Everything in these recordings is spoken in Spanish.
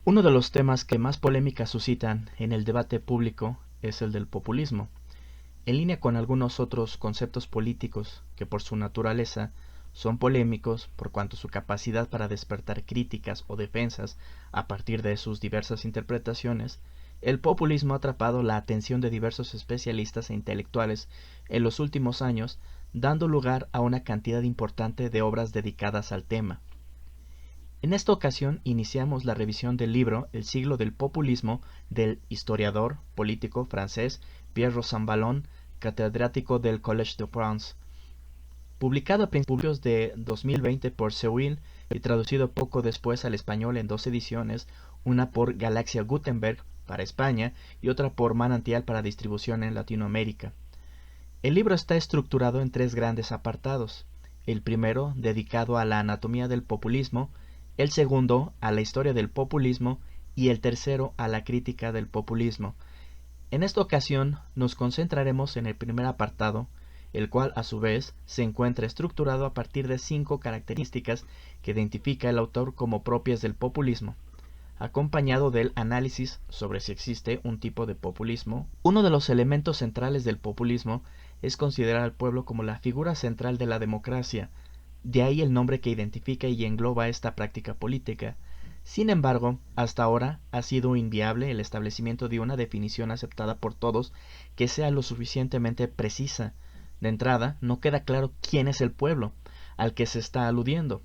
Uno de los temas que más polémica suscitan en el debate público es el del populismo, en línea con algunos otros conceptos políticos que por su naturaleza son polémicos por cuanto su capacidad para despertar críticas o defensas a partir de sus diversas interpretaciones. El populismo ha atrapado la atención de diversos especialistas e intelectuales en los últimos años, dando lugar a una cantidad importante de obras dedicadas al tema. En esta ocasión iniciamos la revisión del libro El siglo del populismo del historiador político francés Pierre Rosanvallon, catedrático del Collège de France, publicado a principios de 2020 por Seuil y traducido poco después al español en dos ediciones, una por Galaxia Gutenberg para España y otra por Manantial para distribución en Latinoamérica. El libro está estructurado en tres grandes apartados: el primero dedicado a la anatomía del populismo, el segundo a la historia del populismo y el tercero a la crítica del populismo. En esta ocasión nos concentraremos en el primer apartado, el cual a su vez se encuentra estructurado a partir de 5 características que identifica el autor como propias del populismo, acompañado del análisis sobre si existe un tipo de populismo. Uno de los elementos centrales del populismo es considerar al pueblo como la figura central de la democracia, de ahí el nombre que identifica y engloba esta práctica política. Sin embargo, hasta ahora ha sido inviable el establecimiento de una definición aceptada por todos que sea lo suficientemente precisa. De entrada, no queda claro quién es el pueblo al que se está aludiendo.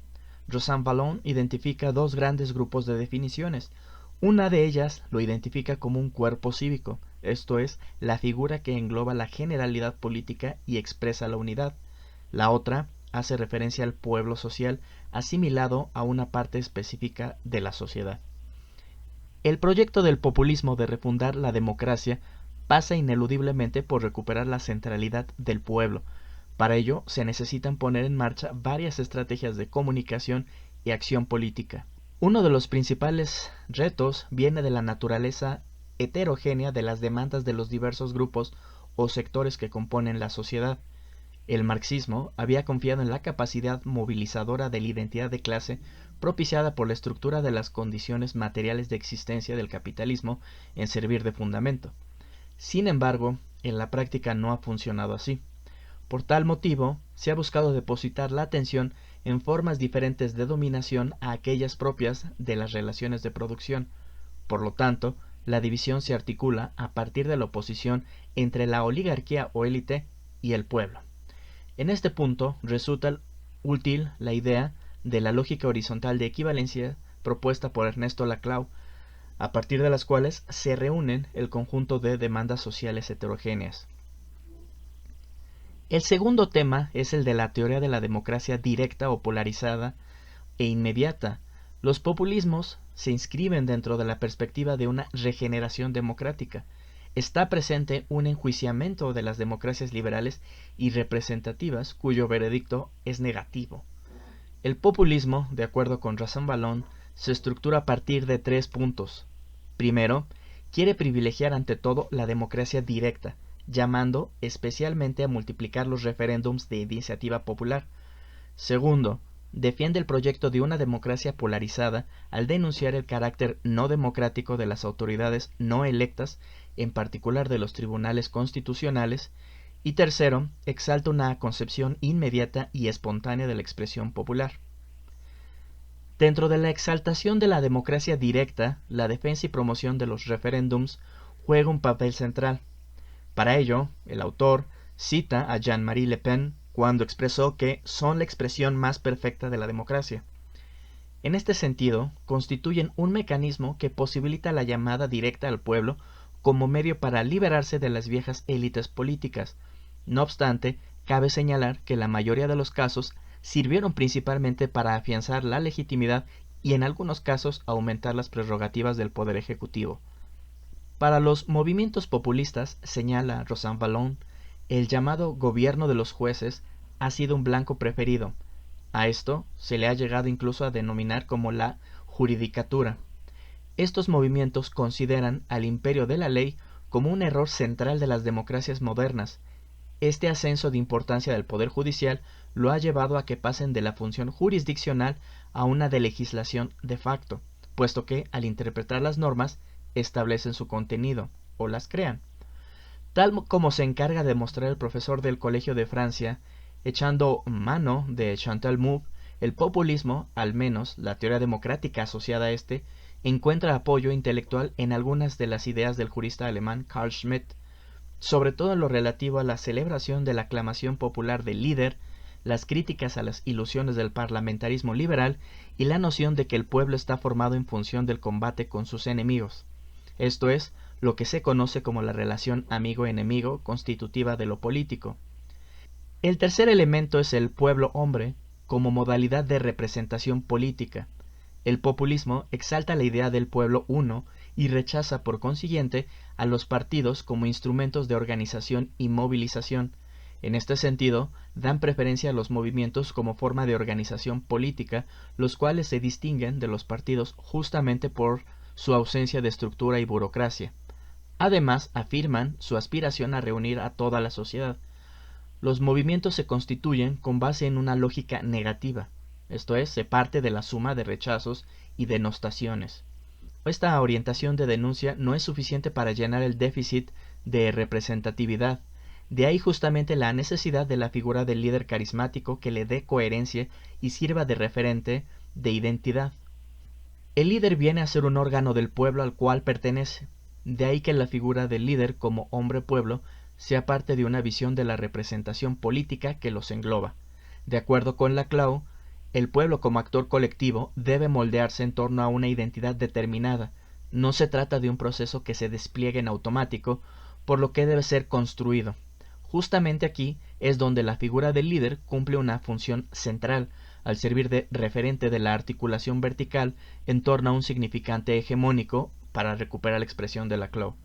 Rosanvallon identifica dos grandes grupos de definiciones. Una de ellas lo identifica como un cuerpo cívico, esto es, la figura que engloba la generalidad política y expresa la unidad. La otra hace referencia al pueblo social asimilado a una parte específica de la sociedad. El proyecto del populismo de refundar la democracia pasa ineludiblemente por recuperar la centralidad del pueblo. Para ello se necesitan poner en marcha varias estrategias de comunicación y acción política. Uno de los principales retos viene de la naturaleza heterogénea de las demandas de los diversos grupos o sectores que componen la sociedad. El marxismo había confiado en la capacidad movilizadora de la identidad de clase propiciada por la estructura de las condiciones materiales de existencia del capitalismo en servir de fundamento. Sin embargo, en la práctica no ha funcionado así. Por tal motivo, se ha buscado depositar la atención en formas diferentes de dominación a aquellas propias de las relaciones de producción. Por lo tanto, la división se articula a partir de la oposición entre la oligarquía o élite y el pueblo. En este punto resulta útil la idea de la lógica horizontal de equivalencia propuesta por Ernesto Laclau, a partir de las cuales se reúnen el conjunto de demandas sociales heterogéneas. El segundo tema es el de la teoría de la democracia directa o polarizada e inmediata. Los populismos se inscriben dentro de la perspectiva de una regeneración democrática. Está presente un enjuiciamiento de las democracias liberales y representativas cuyo veredicto es negativo. El populismo, de acuerdo con Rosanvallon, se estructura a partir de 3 puntos. Primero, quiere privilegiar ante todo la democracia directa, llamando especialmente a multiplicar los referéndums de iniciativa popular. Segundo, defiende el proyecto de una democracia polarizada al denunciar el carácter no democrático de las autoridades no electas, en particular de los tribunales constitucionales. Y tercero, exalta una concepción inmediata y espontánea de la expresión popular. Dentro de la exaltación de la democracia directa, la defensa y promoción de los referéndums juega un papel central. Para ello, el autor cita a Jean-Marie Le Pen cuando expresó que son la expresión más perfecta de la democracia. En este sentido, constituyen un mecanismo que posibilita la llamada directa al pueblo como medio para liberarse de las viejas élites políticas. No obstante, cabe señalar que la mayoría de los casos sirvieron principalmente para afianzar la legitimidad y en algunos casos aumentar las prerrogativas del poder ejecutivo. Para los movimientos populistas, señala Rosanvallon, el llamado gobierno de los jueces ha sido un blanco preferido. A esto se le ha llegado incluso a denominar como la juridicatura. Estos movimientos consideran al imperio de la ley como un error central de las democracias modernas. Este ascenso de importancia del poder judicial lo ha llevado a que pasen de la función jurisdiccional a una de legislación de facto. puesto que, al interpretar las normas, establecen su contenido o las crean. Tal como se encarga de mostrar el profesor del Colegio de Francia, echando mano de Chantal Mouffe, el populismo, al menos la teoría democrática asociada a este, encuentra apoyo intelectual en algunas de las ideas del jurista alemán Carl Schmitt, sobre todo en lo relativo a la celebración de la aclamación popular del líder, las críticas a las ilusiones del parlamentarismo liberal y la noción de que el pueblo está formado en función del combate con sus enemigos. Esto es, lo que se conoce como la relación amigo-enemigo constitutiva de lo político. El tercer elemento es el pueblo-hombre como modalidad de representación política. El populismo exalta la idea del pueblo uno y rechaza por consiguiente a los partidos como instrumentos de organización y movilización. En este sentido, dan preferencia a los movimientos como forma de organización política, los cuales se distinguen de los partidos justamente por su ausencia de estructura y burocracia. Además, afirman su aspiración a reunir a toda la sociedad. Los movimientos se constituyen con base en una lógica negativa, esto es, se parte de la suma de rechazos y denostaciones. Esta orientación de denuncia no es suficiente para llenar el déficit de representatividad. De ahí justamente la necesidad de la figura del líder carismático que le dé coherencia y sirva de referente de identidad. El líder viene a ser un órgano del pueblo al cual pertenece. De ahí que la figura del líder como hombre-pueblo sea parte de una visión de la representación política que los engloba. De acuerdo con Laclau, el pueblo como actor colectivo debe moldearse en torno a una identidad determinada. No se trata de un proceso que se despliegue en automático, por lo que debe ser construido. Justamente aquí es donde la figura del líder cumple una función central, al servir de referente de la articulación vertical en torno a un significante hegemónico, para recuperar la expresión de Laclau.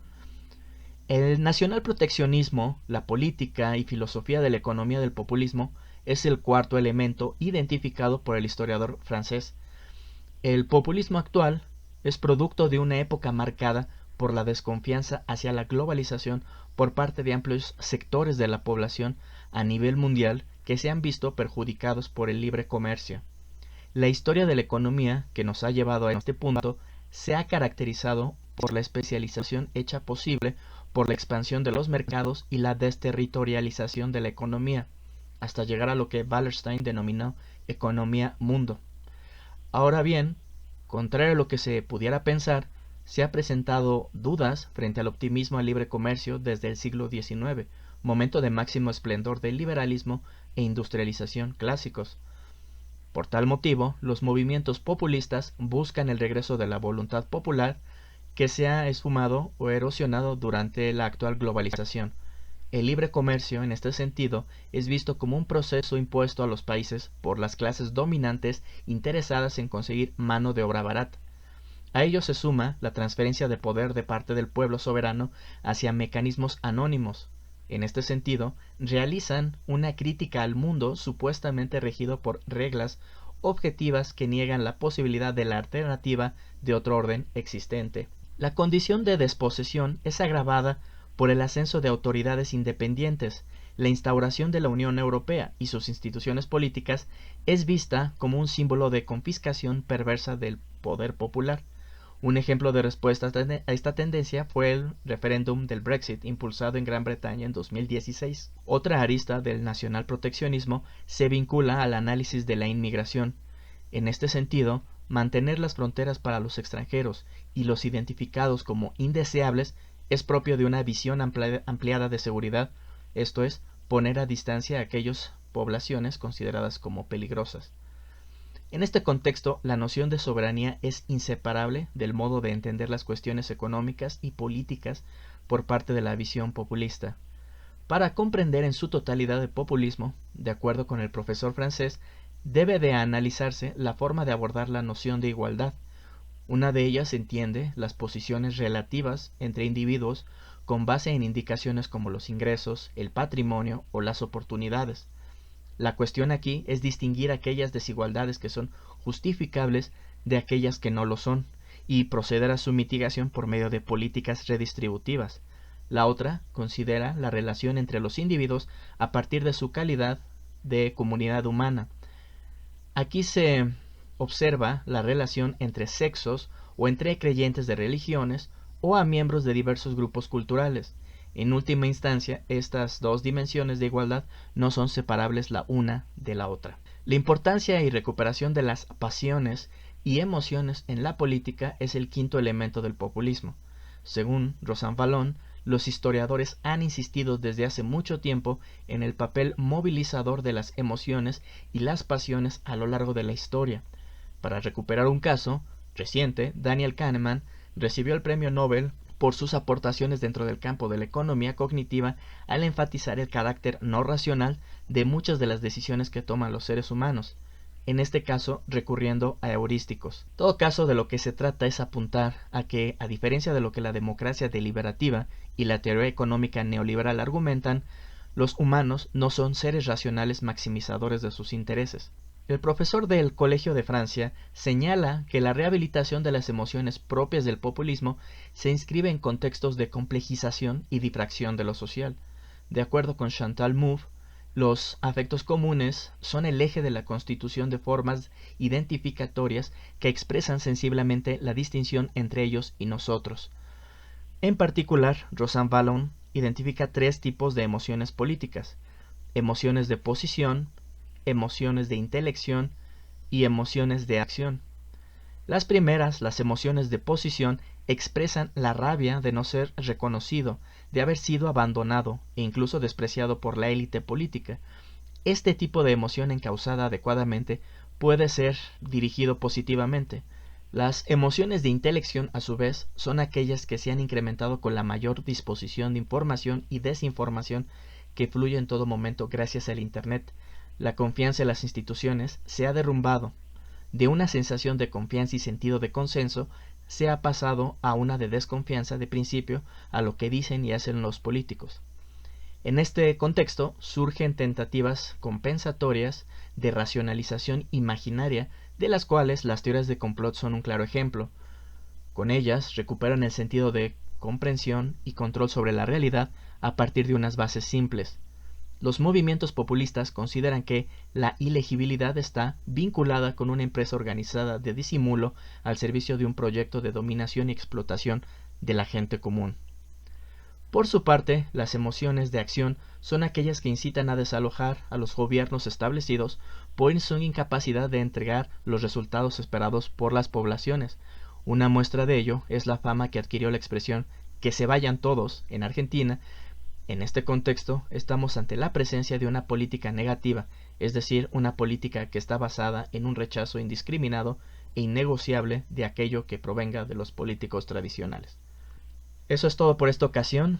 El nacionalproteccionismo, la política y filosofía de la economía del populismo es el cuarto elemento identificado por el historiador francés. El populismo actual es producto de una época marcada por la desconfianza hacia la globalización por parte de amplios sectores de la población a nivel mundial que se han visto perjudicados por el libre comercio. La historia de la economía que nos ha llevado a este punto se ha caracterizado por la especialización hecha posible por la expansión de los mercados y la desterritorialización de la economía, hasta llegar a lo que Wallerstein denominó economía mundo. Ahora bien, contrario a lo que se pudiera pensar, se ha presentado dudas frente al optimismo al libre comercio desde el siglo XIX, momento de máximo esplendor del liberalismo e industrialización clásicos. Por tal motivo, los movimientos populistas buscan el regreso de la voluntad popular que se ha esfumado o erosionado durante la actual globalización. El libre comercio, en este sentido, es visto como un proceso impuesto a los países por las clases dominantes interesadas en conseguir mano de obra barata. A ello se suma la transferencia de poder de parte del pueblo soberano hacia mecanismos anónimos. En este sentido, realizan una crítica al mundo supuestamente regido por reglas objetivas que niegan la posibilidad de la alternativa de otro orden existente. La condición de desposesión es agravada por el ascenso de autoridades independientes. La instauración de la Unión Europea y sus instituciones políticas es vista como un símbolo de confiscación perversa del poder popular. Un ejemplo de respuesta a esta tendencia fue el referéndum del Brexit impulsado en Gran Bretaña en 2016. Otra arista del nacionalproteccionismo se vincula al análisis de la inmigración. En este sentido, mantener las fronteras para los extranjeros y los identificados como indeseables es propio de una visión ampliada de seguridad, esto es, poner a distancia a aquellas poblaciones consideradas como peligrosas. En este contexto, la noción de soberanía es inseparable del modo de entender las cuestiones económicas y políticas por parte de la visión populista. Para comprender en su totalidad el populismo, de acuerdo con el profesor francés, debe de analizarse la forma de abordar la noción de igualdad. Una de ellas entiende las posiciones relativas entre individuos con base en indicaciones como los ingresos, el patrimonio o las oportunidades. La cuestión aquí es distinguir aquellas desigualdades que son justificables de aquellas que no lo son, y proceder a su mitigación por medio de políticas redistributivas. La otra considera la relación entre los individuos a partir de su calidad de comunidad humana. Aquí se observa la relación entre sexos o entre creyentes de religiones, o a miembros de diversos grupos culturales. En última instancia, estas dos dimensiones de igualdad no son separables la una de la otra. La importancia y recuperación de las pasiones y emociones en la política es el quinto elemento del populismo. Según Rosan Vallon, los historiadores han insistido desde hace mucho tiempo en el papel movilizador de las emociones y las pasiones a lo largo de la historia. Para recuperar un caso reciente, Daniel Kahneman recibió el premio Nobel por sus aportaciones dentro del campo de la economía cognitiva al enfatizar el carácter no racional de muchas de las decisiones que toman los seres humanos, en este caso recurriendo a heurísticos. En todo caso, de lo que se trata es apuntar a que, a diferencia de lo que la democracia deliberativa y la teoría económica neoliberal argumentan, los humanos no son seres racionales maximizadores de sus intereses. El profesor del Colegio de Francia señala que la rehabilitación de las emociones propias del populismo se inscribe en contextos de complejización y difracción de lo social. De acuerdo con Chantal Mouffe, los afectos comunes son el eje de la constitución de formas identificatorias que expresan sensiblemente la distinción entre ellos y nosotros. En particular, Rosan Vallon identifica tres tipos de emociones políticas: emociones de posición, emociones de intelección y emociones de acción. Las primeras, las emociones de posición, expresan la rabia de no ser reconocido, de haber sido abandonado e incluso despreciado por la élite política. Este tipo de emoción encauzada adecuadamente puede ser dirigido positivamente. Las emociones de intelección, a su vez, son aquellas que se han incrementado con la mayor disposición de información y desinformación que fluye en todo momento gracias al Internet. La confianza en las instituciones se ha derrumbado. De una sensación de confianza y sentido de consenso se ha pasado a una de desconfianza de principio a lo que dicen y hacen los políticos. En este contexto surgen tentativas compensatorias de racionalización imaginaria, de las cuales las teorías de complot son un claro ejemplo. Con ellas recuperan el sentido de comprensión y control sobre la realidad a partir de unas bases simples. Los movimientos populistas consideran que la ilegibilidad está vinculada con una empresa organizada de disimulo al servicio de un proyecto de dominación y explotación de la gente común. Por su parte, las emociones de acción son aquellas que incitan a desalojar a los gobiernos establecidos por su incapacidad de entregar los resultados esperados por las poblaciones. Una muestra de ello es la fama que adquirió la expresión "que se vayan todos" en Argentina. En este contexto, estamos ante la presencia de una política negativa, es decir, una política que está basada en un rechazo indiscriminado e innegociable de aquello que provenga de los políticos tradicionales. Eso es todo por esta ocasión.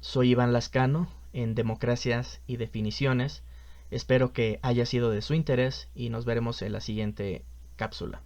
Soy Iván Lascano en Democracias y Definiciones. Espero que haya sido de su interés y nos veremos en la siguiente cápsula.